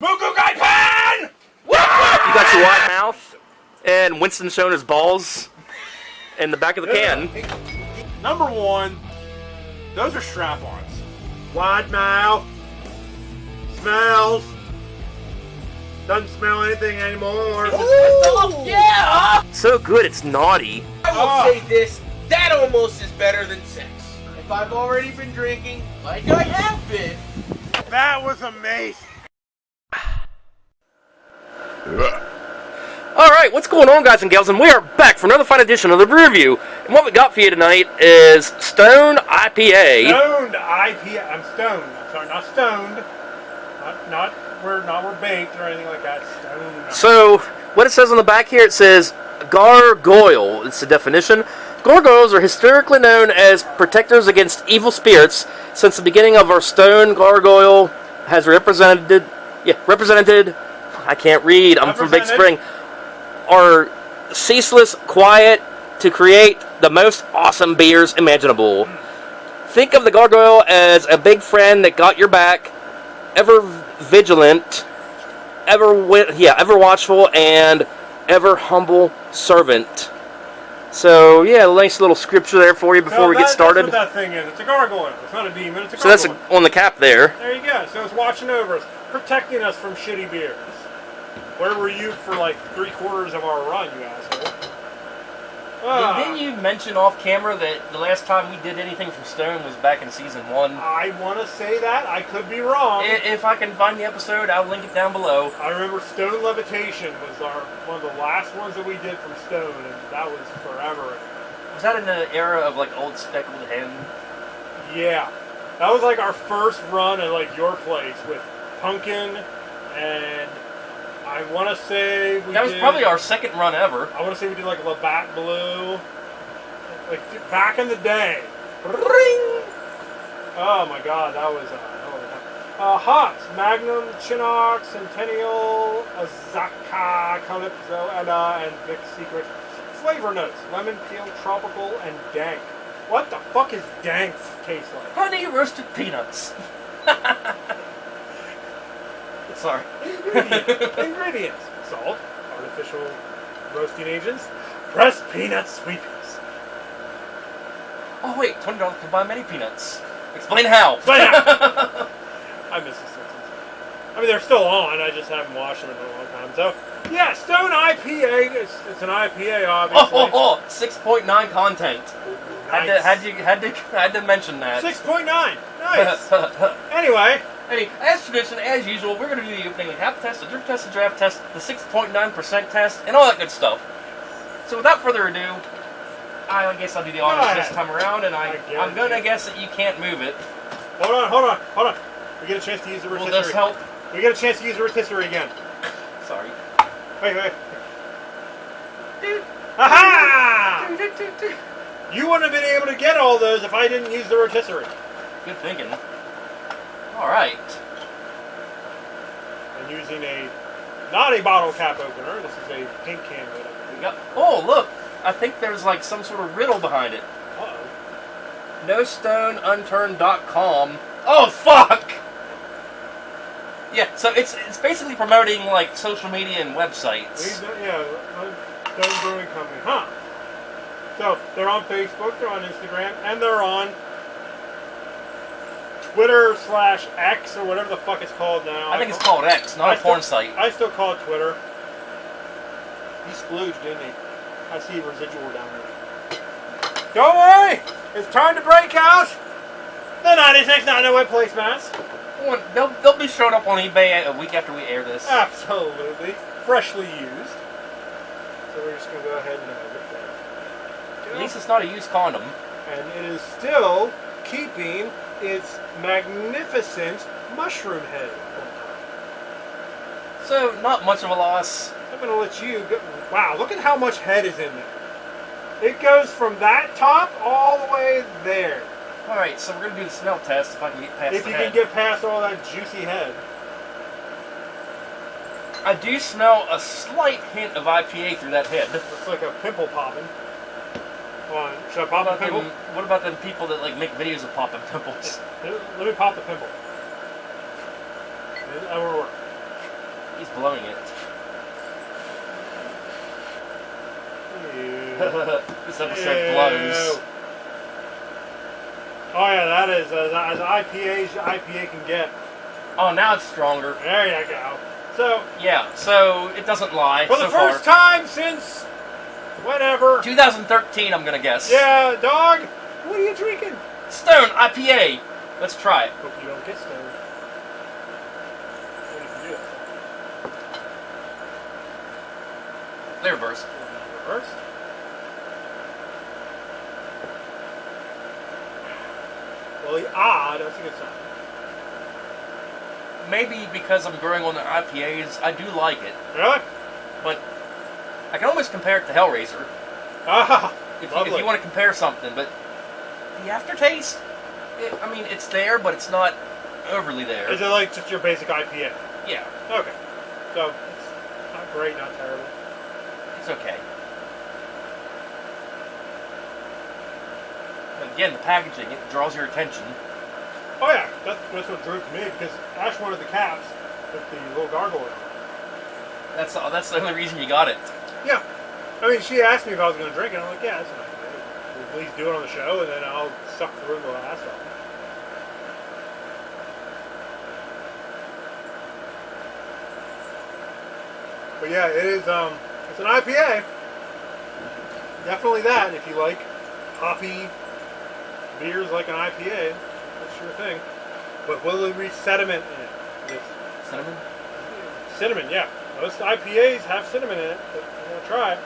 Buku Guy Pan! You got your wide mouth, and Winston showing his balls in the back of the can. Number one, those are strap-ons. Wide mouth. Smells. Doesn't smell anything anymore. Yeah! So good, it's naughty. I will say this, that almost is better than sex. If I've already been drinking, like I have been. That was amazing. Alright, what's going on, guys and gals? And we are back for another fine edition of the Brew Review. And what we got for you tonight is Stone IPA. Stoned IPA. I'm stoned. I'm sorry, not stoned. We're baked or anything like that. Stoned. So, what it says on the back here, it says gargoyle. It's the definition. Gargoyles are historically known as protectors against evil spirits. Since the beginning of our stone, gargoyle has represented, I can't read, I'm from Big Spring, are ceaseless, quiet, to create the most awesome beers imaginable. Think of the gargoyle as a big friend that got your back, ever vigilant, ever watchful, and ever humble servant. So, yeah, a nice little scripture there for you before we get started. That's what that thing is. It's a gargoyle. It's not a demon, it's a So gargoyle. that's on the cap there. There you go. So it's watching over us, protecting us from shitty beers. Where were you for like 3/4 of our run, you asshole? Didn't you mention off camera that the last time we did anything from Stone was back in season 1? I want to say that. I could be wrong. If I can find the episode, I'll link it down below. I remember Stone Levitation was one of the last ones that we did from Stone, and that was forever. Was that in the era of like Old Speckled Hen? Yeah. That was like our first run at like your place with Pumpkin, and I want to say that was probably our second run ever. I want to say we did like Labatt Blue, like back in the day. Ring! Oh my God, that was hops: Magnum, Chinook, Centennial, Azaka, Calypso, Edda, and Vic Secret. Flavor notes: lemon peel, tropical, and dank. What the fuck is dank taste like? Honey roasted peanuts. Sorry. Ingredients: salt, artificial roasting agents, pressed peanut sweet peas. Oh wait, $20 to buy many peanuts. Explain how. Explain how. I miss the Simpsons. I mean, they're still on. I just haven't watched them in a long time. So, yeah, Stone IPA. It's an IPA, obviously. 6.9 content. Nice. Had to mention that. 6.9. Nice. Anyway. As tradition, as usual, we're going to do the opening cap test, the drip test, the draft test, the 6.9% test, and all that good stuff. So without further ado, I guess I'll do the honors this time around, and I'm going to guess that you can't move it. Hold on. We get a chance to use the rotisserie. Will this help? We get a chance to use the rotisserie again. Sorry. Wait. Aha! You wouldn't have been able to get all those if I didn't use the rotisserie. Good thinking. Alright. I'm using not a bottle cap opener. This is a pink can lid. Oh, look. I think there's like some sort of riddle behind it. Uh-oh. NoStoneUnturned.com. Oh, fuck! Yeah, so it's basically promoting like social media and websites. Yeah, Stone Brewing Company. Huh. So, they're on Facebook, they're on Instagram, and they're on Twitter/X, or whatever the fuck it's called now. I think it's called X, not a porn site. I still call it Twitter. He splooged, didn't he? I see residual down there. Don't worry! It's time to break out the 96.908 placemats. They'll be showing up on eBay a week after we air this. Absolutely. Freshly used. So we're just going to go ahead and rip that. At least it's not a used condom. And it is still keeping its magnificent mushroom head. So, not much of a loss. I'm going to let you go. Wow, look at how much head is in there. It goes from that top all the way there. Alright, so we're going to do the smell test if I can get past If you can get past all that juicy head. I do smell a slight hint of IPA through that head. Looks like a pimple popping. Hold on, should I pop the pimple? What about them people that like make videos of popping pimples? Let me pop the pimple. That will work. blowing it. Ew. This episode blows. Oh yeah, that is as IPA can get. Oh, now it's stronger. There you go. So Yeah, so it doesn't lie. for the so first far. time since whatever. 2013, I'm gonna guess. Yeah, dog. What are you drinking? Stone IPA. Let's try it. Hope you don't get stoned. What if you do that? Flavor burst. Reverse. Well, that's a good sign. Maybe because I'm growing on the IPAs, I do like it. Really? But I can almost compare it to Hellraiser. Ah, If lovely. you want to compare something, but the aftertaste, I mean, it's there, but it's not overly there. Is it like just your basic IPA? Yeah, Okay. So it's not great, not terrible. it's okay. But again, the packaging, it draws your attention. Oh yeah, that's what drew it to me because Ash wanted the caps with the little gargoyle on it. That's the only reason you got it. Yeah. I mean, she asked me if I was going to drink it. I'm like, yeah, that's an IPA. Well, please do it on the show, and then I'll suck through the last of it. But yeah, it is. It's an IPA. Definitely that. If you like hoppy beers like an IPA, that's your thing. But will there be sediment in it? Yes. Cinnamon? Cinnamon, yeah. Most IPAs have cinnamon in it, but I'm gonna try it.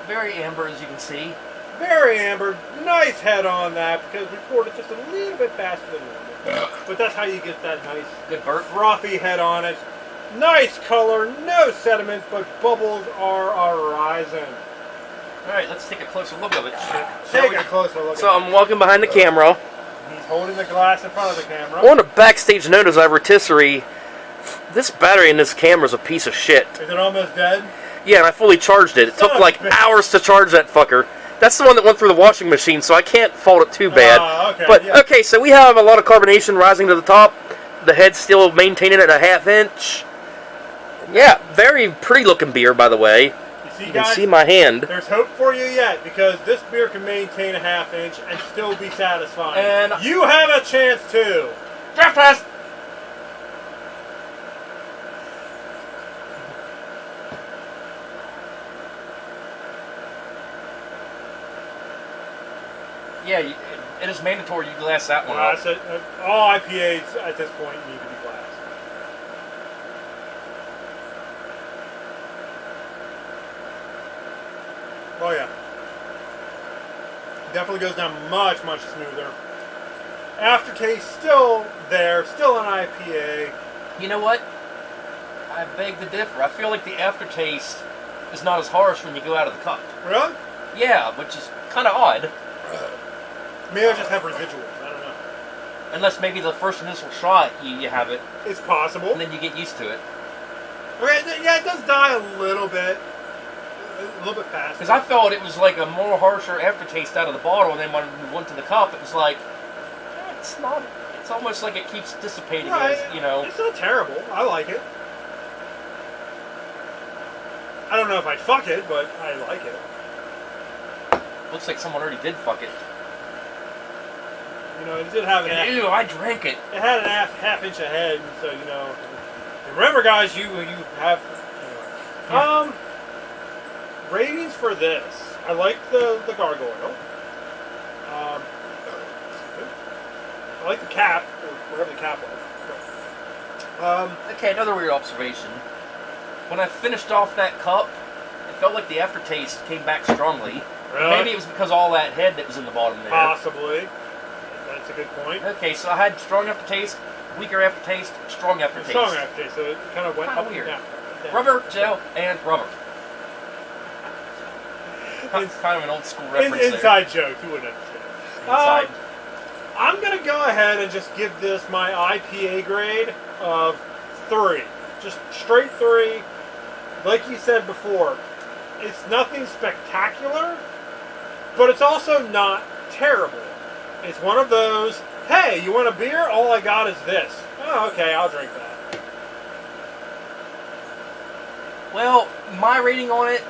Very amber, as you can see. Very amber. Nice head on that because we poured it just a little bit faster than normal. But that's how you get that nice Good burp. frothy head on it. Nice color, no sediment, but bubbles are arising. Alright, let's take a closer look of it. Take a closer look So at I'm walking behind the camera. it. He's holding the glass in front of the camera. I want a backstage note as I rotisserie. This battery in this camera is a piece of shit. Is it almost dead? Yeah, and I fully charged it. It Son took of like a bitch. hours to charge that fucker. That's the one that went through the washing machine, so I can't fault it too bad. Okay, But yeah. okay, so we have a lot of carbonation rising to the top. The head's still maintaining at a ½ inch. Yeah, very pretty looking beer, by the way. You see, You can guys, see my hand. there's hope for you yet because this beer can maintain a ½ inch and still be satisfying. And- you have a chance too. Draft test! Yeah, it is mandatory you glass that one up. All IPAs at this point need to be glassed. Oh yeah. Definitely goes down much, much smoother. Aftertaste still there, still an IPA. You know what? I beg to differ. I feel like the aftertaste is not as harsh when you go out of the cup. Really? Yeah, which is kind of odd. Maybe I just have residuals. I don't know. Unless maybe the first initial shot you have it, It's possible. and then you get used to it. Okay, yeah, it does die a little bit faster. Because I felt it was like a more harsher aftertaste out of the bottle, and then when we went to the cup, it was like, it's not. It's almost like it keeps dissipating, Right. as, you know. It's not terrible. I like it. I don't know if I'd fuck it, but I like it. Looks like someone already did fuck it. You know, it did have an Ew, I drank it. it had an half inch ahead, so you know. Remember, guys, you have. Anyway. Ratings for this. I like the gargoyle. I like the cap, or whatever the cap was. Okay, another weird observation. When I finished off that cup, it felt like the aftertaste came back strongly. Really? Maybe it was because all that head that was in the bottom there. Possibly. That's a good point. Okay, so I had strong aftertaste, weaker aftertaste, strong aftertaste. Strong aftertaste, so it kind of went Kinda up and weird. down. Rubber, gel, and rubber. Kind of an old school reference Inside joke, you wouldn't understand. there. Inside. I'm going to go ahead and just give this my IPA grade of 3. Just straight 3. Like you said before, it's nothing spectacular, but it's also not terrible. It's one of those, hey, you want a beer? All I got is this. Oh, okay, I'll drink that. Well, my rating on it,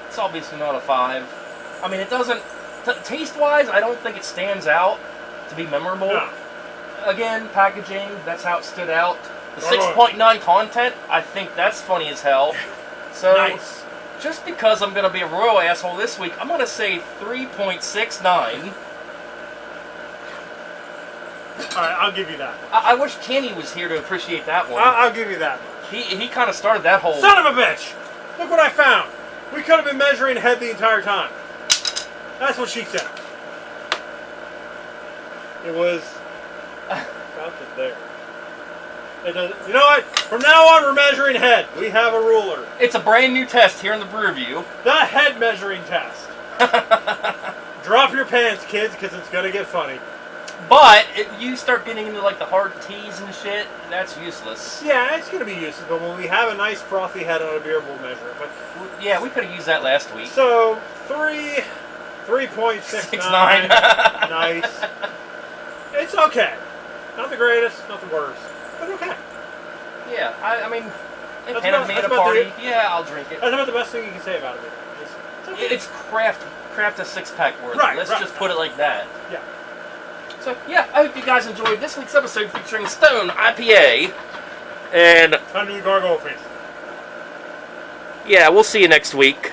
it's obviously not a 5. I mean, it doesn't... taste-wise, I don't think it stands out to be memorable. No. Again, packaging, that's how it stood out. The Alright. 6.9 content, I think that's funny as hell. So, Nice. just because I'm going to be a royal asshole this week, I'm going to say 3.69. Alright, I'll give you that. I wish Kenny was here to appreciate that one. I'll give you that. He kind of started that whole... Son of a bitch! Look what I found! We could have been measuring head the entire time. That's what she said. It was about to there. It doesn't. You know what? From now on, we're measuring head. We have a ruler. It's a brand new test here in the Brew Review. The head measuring test. Drop your pants, kids, because it's gonna get funny. But if you start getting into like the hard teas and shit, that's useless. Yeah, it's gonna be useful, but when we have a nice frothy head on a beer, we'll measure it. But Yeah, we could have used that last week. so 3.69. Nice. It's okay. Not the greatest, not the worst, but okay. Yeah, I mean, if That's Hannah about- made that's a about party, the- yeah, I'll drink it. That's about the best thing you can say about it. It's okay. It's craft a 6-pack worth. Right, Let's right. just put it like that. Yeah. So yeah, I hope you guys enjoyed this week's episode featuring Stone IPA. And Time to do gargoyle face. Yeah, we'll see you next week.